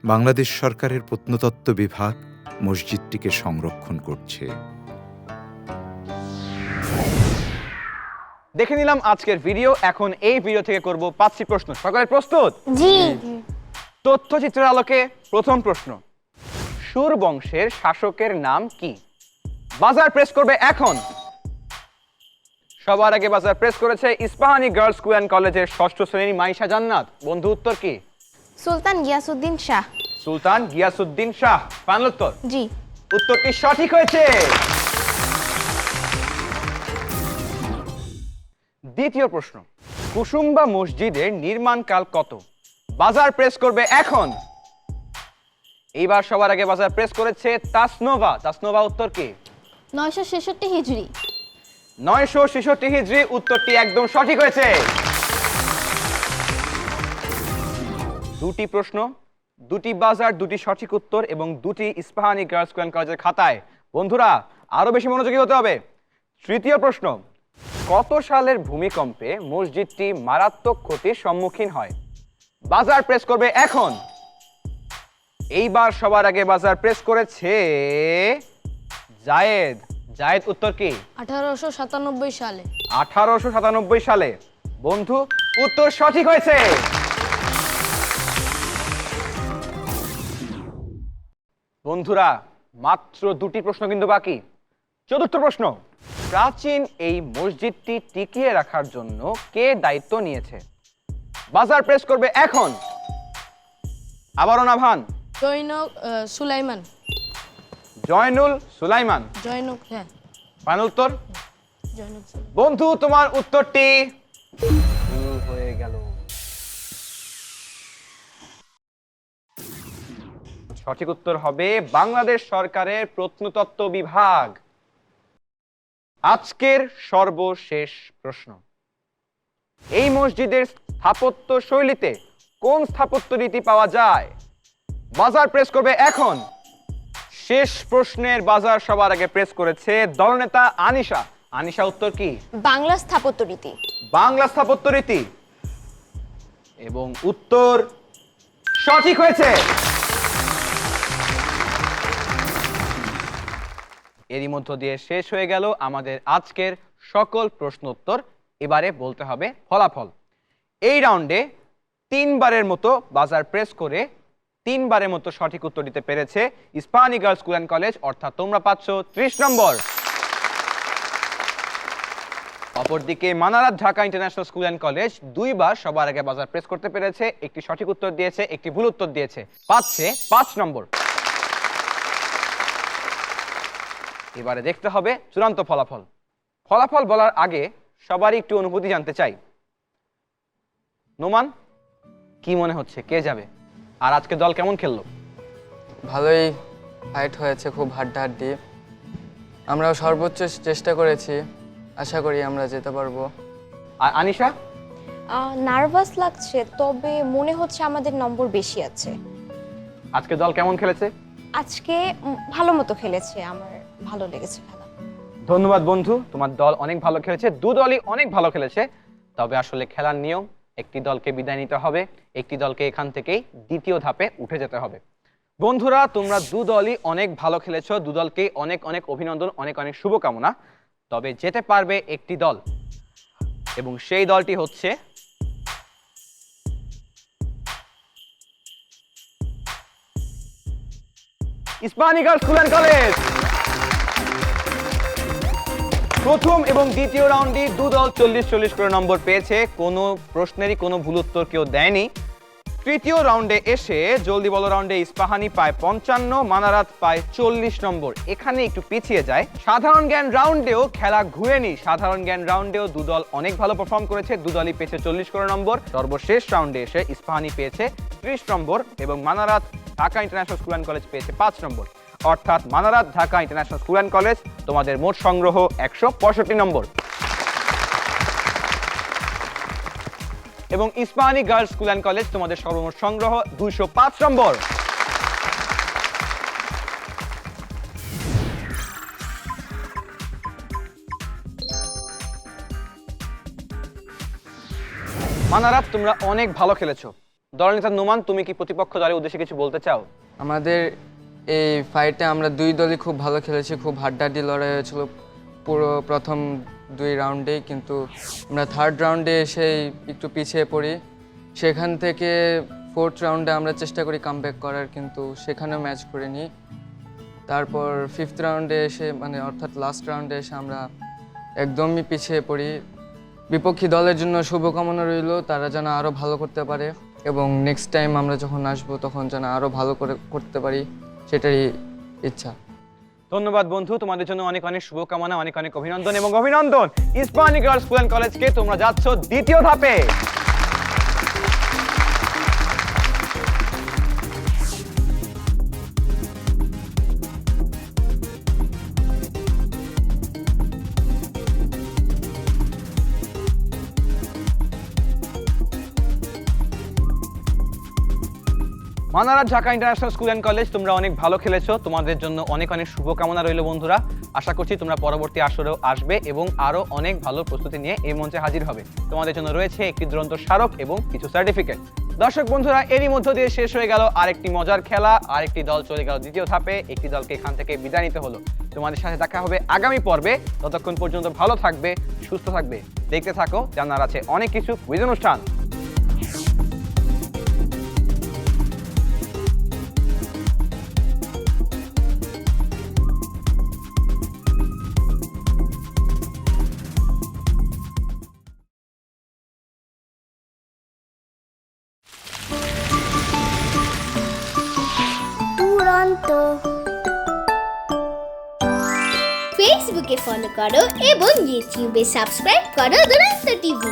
বাংলাদেশ সরকারের প্রত্নতত্ত্ব বিভাগ মসজিদটিকে সংরক্ষণ করছে। দেখে নিলাম আজকের ভিডিও। এখন এই ভিডিও থেকে করব 5টি প্রশ্ন। সকলে প্রস্তুত? জি। তথ্যচিত্রের আলোকে প্রথম প্রশ্ন, সুর বংশের শাসকের নাম কি? বাজার প্রেস করবে এখন। সবার আগে বাজার প্রেস করেছে ইস্পাহানি গার্লস স্কুল অ্যান্ড কলেজের 6ষ্ঠ শ্রেণীর মাইশা জান্নাত। বন্ধু, উত্তর কি? সুলতান গিয়াসউদ্দিন শাহ। সুলতান গিয়াসউদ্দিন শাহ। ফাইনাল উত্তর? জি। উত্তরটি সঠিক হয়েছে। দ্বিতীয় প্রশ্ন, কুসুম্বা মসজিদের নির্মাণকাল কত? বাজার প্রেস করবে এখন। এইবার সবার আগে বাজার প্রেস করেছে তাসনোভা। তাসনোভা, উত্তর কি? 966 হিজরি। 966 হিজরি। উত্তরটি একদম সঠিক হয়েছে। দুটি প্রশ্ন, দুটি বাজার, দুটি সঠিক উত্তর এবং দুটি ইস্পাহানি গার্লস স্কুল অ্যান্ড কলেজের খাতায়। বন্ধুরা, আরো বেশি মনোযোগী হতে হবে। তৃতীয় প্রশ্ন, কত সালের ভূমিকম্পে মসজিদটি মারাত্মক ক্ষতির সম্মুখীন হয়? বাজার প্রেস করবে এখন। এইবার সবার আগে বাজার প্রেস করেছে জায়েদ। জায়েদ, উত্তর কি? 1897 সালে। 1897 সালে। বন্ধু, উত্তর সঠিক হয়েছে। বন্ধুরা, মাত্র দুটি প্রশ্ন কিন্তু বাকি। চতুর্থ প্রশ্ন, প্রাচীন এই মসজিদটি টিকিয়ে রাখার জন্য কে দায়িত্ব নিয়েছে? বাজার প্রেস করবে এখন। আবারও না ভান। সুলাইমান। জয়নুল সুলাইমান। হ্যাঁ, ফাইনাল উত্তর? জয়নুল। বন্ধু, তোমার উত্তরটি ভুল হয়ে গেল। সঠিক উত্তর হবে বাংলাদেশ সরকারের প্রত্নতত্ত্ব বিভাগ। আজকের সর্বশেষ প্রশ্ন, এই মসজিদের স্থাপত্য শৈলীতে কোন স্থাপত্য রীতি পাওয়া যায়? বাজার প্রেস করবে এখন। শেষ প্রশ্নের বাজার সবার আগে প্রেস করেছে দলনেতা আনিশা। আনিশা, উত্তর কি? বাংলা স্থাপত্য রীতি। বাংলা স্থাপত্য রীতি। এবং উত্তর সঠিক হয়েছে। এরই মধ্য দিয়ে শেষ হয়ে গেল আমাদের আজকের সকল প্রশ্ন উত্তর। এবারে বলতে হবে ফলাফল। এই রাউন্ডে 3বারের মতো বাজার প্রেস করে 3বারের মতো সঠিক উত্তর দিতে পেরেছে Ispahani girls school and college, অর্থাৎ তোমরা পাচ্ছ 30 নম্বর। অপরদিকে Manarat Dhaka international school and college 2বার সবার আগে বাজার প্রেস করতে পেরেছে, একটি সঠিক উত্তর দিয়েছে, একটি ভুল উত্তর দিয়েছে, পাচ্ছে 5 নম্বর। এবারে দেখতে হবে চূড়ান্ত ফলাফল। ফলাফল বলার আগে সবারই একটু অনুভূতি জানতে চাই। নোমান, কি মনে হচ্ছে কে যাবে? আর আজকে দল কেমন খেললো? ভালোই ফাইট হয়েছে, খুব হাড্ডাহাড্ডি। আমরাও সর্বোচ্চ চেষ্টা করেছি, আশা করি আমরা যেতে পারবো। আর আনিশা? নার্ভাস লাগছে, তবে মনে হচ্ছে আমাদের নম্বর বেশি আছে। আজকে দল কেমন খেলেছে? আজকে ভালো মতো খেলেছে, আমার ভালো লেগেছে খেলা। ধন্যবাদ বন্ধু, তোমার দল অনেক ভালো খেলেছে, দু দলই অনেক ভালো খেলেছে। তবে আসলে খেলার নিয়ম, একটি দলকে বিদায় নিতে হবে, একটি দলকে এখান থেকেই দ্বিতীয় ধাপে উঠে যেতে হবে। বন্ধুরা, তোমরা দু দলই অনেক ভালো খেলেছো, দু দলকেই অনেক অনেক অভিনন্দন, অনেক অনেক শুভকামনা। তবে যেতে পারবে একটি দল, এবং সেই দলটি হচ্ছে Ispahani girls school and college. প্রথম এবং দ্বিতীয় রাউন্ডে দু দল 40-40 করে নম্বর পেয়েছে, কোনো প্রশ্নেরই কোনো ভুল উত্তর কেউ দেয়নি। তৃতীয় রাউন্ডে এসে জলদি বলো রাউন্ডে ইস্পাহানি পায় 55, মানারাত পায় 40 নম্বর, এখানে একটু পিছিয়ে যায়। সাধারণ জ্ঞান রাউন্ডেও খেলা ঘুরেনি, সাধারণ জ্ঞান রাউন্ডেও দু দল অনেক ভালো পারফর্ম করেছে, দু দলই পেয়েছে 40 করে নম্বর। সর্বশেষ রাউন্ডে এসে ইস্পাহানি পেয়েছে 30 নম্বর এবং Manarat Dhaka international school and college পেয়েছে 5 নম্বর। অর্থাৎ Manarat Dhaka international school and college তোমাদের মোট সংগ্রহ 165 নম্বর এবং Ispahani girls school and college তোমাদের সর্বমোট সংগ্রহ 205 নম্বর। মানারাত, তোমরা অনেক ভালো খেলেছো। দলনেতা নোমান, তুমি কি প্রতিপক্ষ দলের উদ্দেশ্যে কিছু বলতে চাও? আমাদের এই ফাইটে আমরা দুই দলই খুব ভালো খেলেছি, খুব হাড্ডাহাড্ডি লড়াই হয়েছিল পুরো প্রথম 2 রাউন্ডেই, কিন্তু আমরা থার্ড রাউন্ডে এসেই একটু পিছিয়ে পড়ি। সেখান থেকে ফোর্থ রাউন্ডে আমরা চেষ্টা করি কামব্যাক করার, কিন্তু সেখানেও ম্যাচ করিনি। তারপর ফিফথ রাউন্ডে এসে অর্থাৎ লাস্ট রাউন্ডে এসে আমরা একদমই পিছিয়ে পড়ি। বিপক্ষী দলের জন্য শুভকামনা রইল, তারা যেন আরও ভালো করতে পারে এবং নেক্সট টাইম আমরা যখন আসবো তখন যেন আরও ভালো করে করতে পারি, সেটারই ইচ্ছা। ধন্যবাদ বন্ধু, তোমাদের জন্য অনেক অনেক শুভকামনা, অনেক অনেক অভিনন্দন এবং অভিনন্দন ইস্পাহানি গার্লস স্কুল অ্যান্ড কলেজকে, তোমরা যাচ্ছ দ্বিতীয় ধাপে। Manarat Dhaka international school and college, তোমরা অনেক ভালো খেলেছো, তোমাদের জন্য অনেক অনেক শুভকামনা রইল বন্ধুরা। আশা করছি তোমরা পরবর্তী আসরেও আসবে এবং আরো অনেক ভালো প্রস্তুতি নিয়ে এই মঞ্চে হাজির হবে। তোমাদের জন্য রয়েছে একটি দুরন্ত স্মারক এবং কিছু সার্টিফিকেট। দর্শক বন্ধুরা, এরই মধ্য দিয়ে শেষ হয়ে গেল আরেকটি মজার খেলা। আরেকটি দল চলে গেল দ্বিতীয় ধাপে, একটি দলকে এখান থেকে বিদায় নিতে হলো। তোমাদের সাথে দেখা হবে আগামী পর্বে, ততক্ষণ পর্যন্ত ভালো থাকবে, সুস্থ থাকবে, দেখতে থাকো জানার আছে অনেক কিছু কুইজ অনুষ্ঠান। ফেসবুকে ফলো করো এবং ইউটিউবে সাবস্ক্রাইব করো দুরন্ত টিভি।